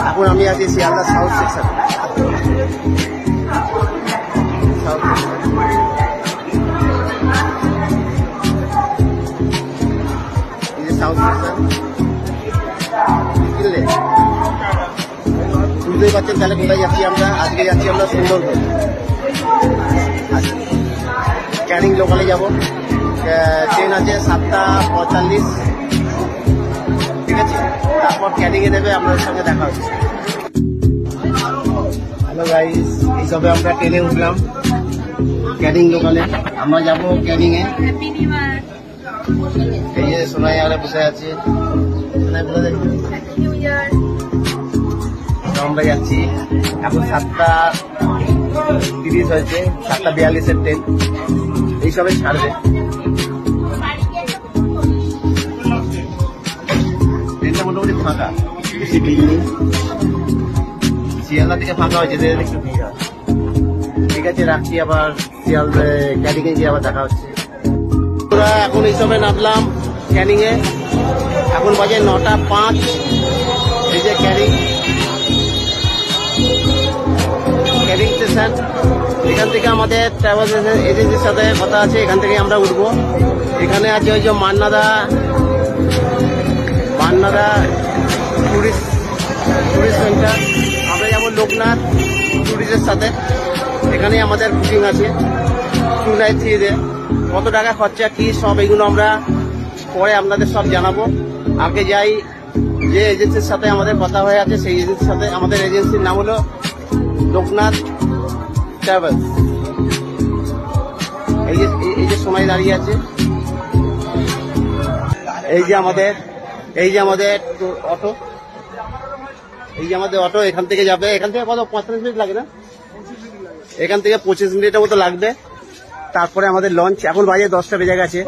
এখন আমি আছি Sealdah south section. South section বুঝলে, বুঝতেই পারছেন তাহলে কোথায় যাচ্ছি আমরা। আজকে যাচ্ছি আমরা সুন্দরবন, ক্যানিং লোকালে যাব। ট্রেন আছে 7:45, ঠিক আছে। তারপর ক্যানিংয়ে নেবে, আপনাদের সঙ্গে দেখা হচ্ছে। হ্যালো গাইস, এইসবে আমরা ট্রেনে উঠলাম ক্যানিং লোকালে। আমরা যাব ক্যানিংয়ে। এই যে সোনাই আরে বসে আছে, আমরা যাচ্ছি। এখন 7:30 হয়েছে, 7:42-এর ট্রেন। এইসবে ছাড়বে, ট্রেনটা মোটামুটি ফাঁকা, বেশি ভিড় নেই। শিয়ালদা থেকে ফাঁকা হয়েছে, একটু ভিড় হয়। ঠিক আছে, রাখছি। আবার শিয়ালদা ক্যানিংয়ে গিয়ে আবার দেখা হচ্ছে। আমরা এখন এইসবে নামলাম ক্যানিংয়ে। এখন বাজে 9:05। এই যে ক্যানিং স্টেশন। এখান থেকে আমাদের ট্রাভেল এজেন্সির সাথে কথা আছে, এখান থেকে আমরা উঠবো। এখানে আছে ওই যে মান্নাদা টুরিস্ট সেন্টার। আমরা যাবো লোকনাথ টুরিস্টের সাথে। এখানে আমাদের বুকিং আছে 2 night 3 day। কত টাকা খরচা কি সব এগুলো আমরা পরে আপনাদের সব জানাবো। আগে যাই, যে এজেন্সির সাথে আমাদের কথা হয়ে আছে সেই এজেন্সির সাথে। আমাদের এজেন্সির নাম হলো লোকনাথ ট্রাভেলস। এই যে সোনাই দাঁড়িয়ে আছে। এই যে আমাদের অটো, এখান থেকে যাবে। এখান থেকে কত 45 মিনিট লাগে না? এখান থেকে 25 মিনিটের মতো লাগবে। তারপরে আমাদের লঞ্চ। এখন বাজে 10টা বেজে গেছে।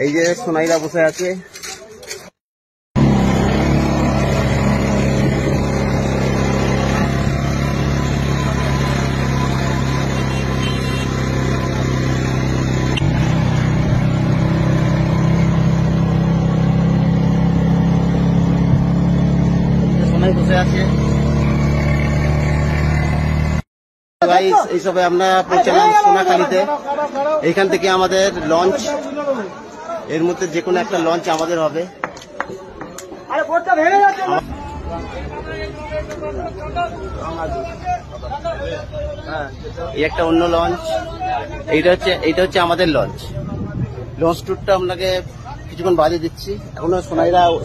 এই যে সোনাইরা বসে আছে। বসে আছে এইসবে। আমরা পৌঁছালাম সোনাখালীতে। এইখান থেকে আমাদের লঞ্চ, এর মধ্যে যে কোনো একটা লঞ্চ আমাদের হবে। এই একটা অন্য লঞ্চ। এইটা হচ্ছে আমাদের লঞ্চ ট্যুরটা আপনাকে কিছুক্ষণ বাদে দিচ্ছি। এখনো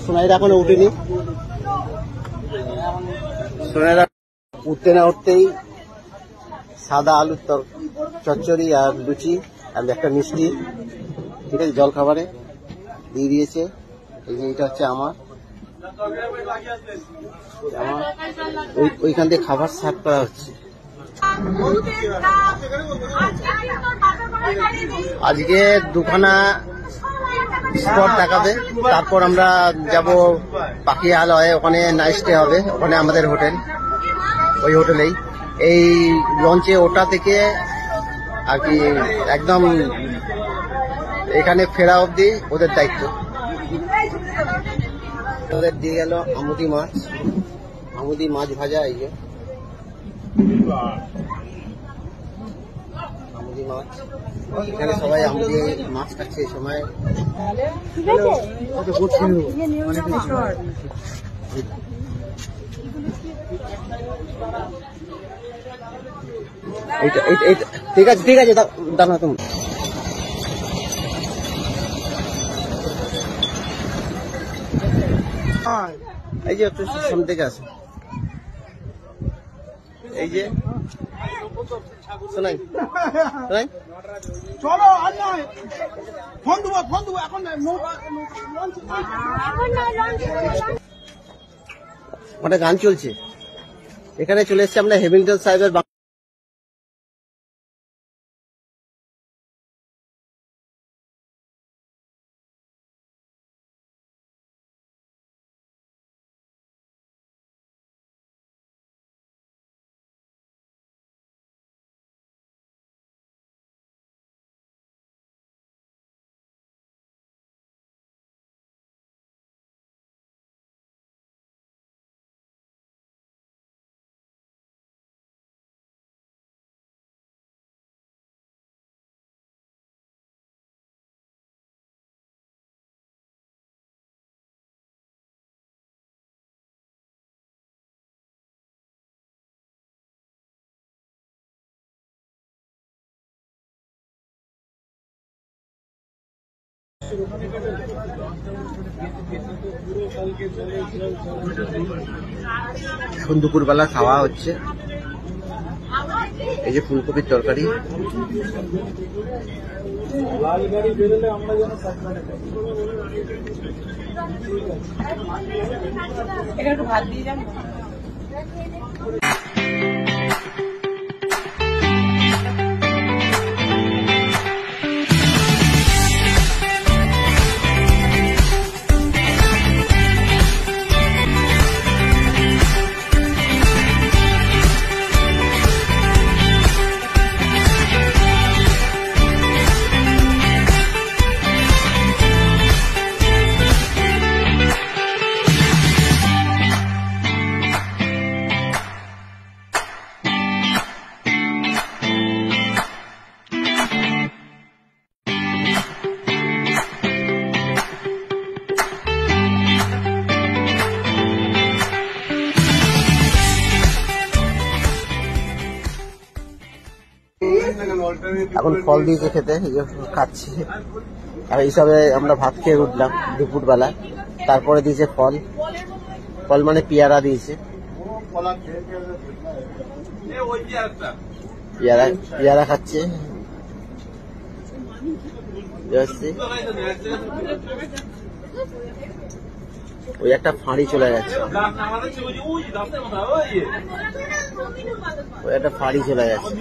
সোনাইরা এখনো উঠেনি। সোনাইরা উঠতে না উঠতেই সাদা আলুর চচ্চড়ি আর লুচি আর একটা মিষ্টি, ঠিক আছে, জল খাবারে দিয়ে দিয়েছে। এইটা হচ্ছে আমার ওইখান থেকে খাবার সার্ভ করা হচ্ছে। আজকে 2খানা স্পট দেখাবে। তারপর আমরা যাব পাখিয়ালয়ে, ওখানে নাইট স্টে হবে। ওখানে আমাদের হোটেল, ওই হোটেলেই। এই লঞ্চে ওটা থেকে আর কি একদম এখানে ফেরা অবধি ওদের দায়িত্ব। ওদের দিয়ে গেল আমুদি মাছ ভাজা। এই যে আমুদি মাছ, এখানে সবাই আমুদি মাছ খাচ্ছে এই সময়। ঠিক আছে দাঁড়া তুমি। এই যে একটু সামনে থেকে আসো। এই যে শোনাই চলো, আর নয় ফোন দেবো এখন মানে গান চলছে। এখানে চলে এসছে আমরা হেমিল্টন সাহেবের এখন দুপুরবেলা খাওয়া হচ্ছে, এই যে ফুলকপির তরকারি। একটু ভাত দিয়ে যান। এখন ফল দিয়েছে খেতে, খাচ্ছি। আর এইসবে আমরা ভাত খেয়ে উঠলাম দুপুর বেলা। তারপরে দিয়েছে ফল, ফল মানে পেয়ারা দিয়েছে। পেয়ারা খাচ্ছে। ওই একটা ফাঁড়ি চলে গেছে, ওই একটা ফাঁড়ি চলে গেছে।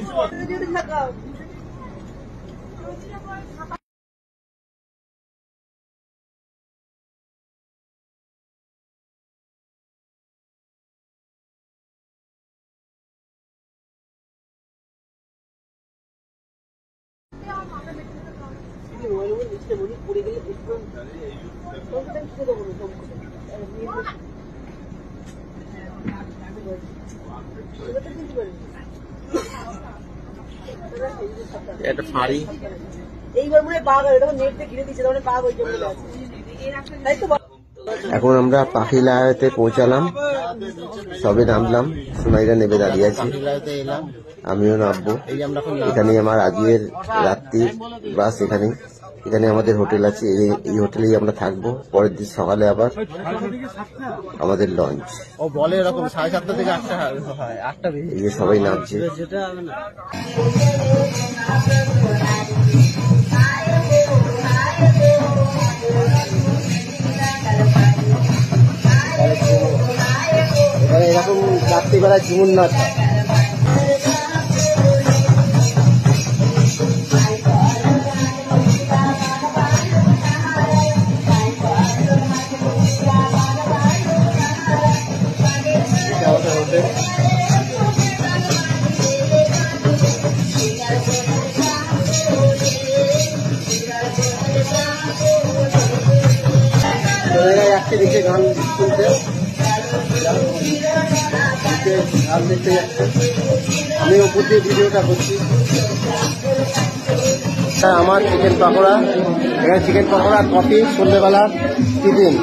একটা ফাঁড়ি। এইবার মনে হয় বাঘ আছে, তখন নেট দিয়ে ঘিরে দিচ্ছে, তখন বাঘ ওই জঙ্গলে আছে, তাই তো। এখন আমরা পাখিলাতে পৌঁছালাম, সবে নামলাম, সোনাইরা নেবে দাঁড়িয়ে আছি, আমিও নামবো। এখানে আমার আজকের রাত্রির বাস, এখানে আমাদের হোটেল আছে, এই হোটেলেই আমরা থাকবো। পরের দিন সকালে আবার আমাদের লঞ্চ। ও বলে এরকম 7:30 থেকে 8টা হয়, 8টা এই যে সবাই নামছে। এরকম রাত্রিবেলায় ঝুমুর নাচ হয়। যাচ্ছে দেখে গান শুনতে, গান দেখতে যাচ্ছে। আমি ওপর দিয়ে ভিডিওটা করছি। আমার চিকেন পকোড়া, এখানে চিকেন পকোড়া, কফি, সন্ধ্যেবেলা টিফিন।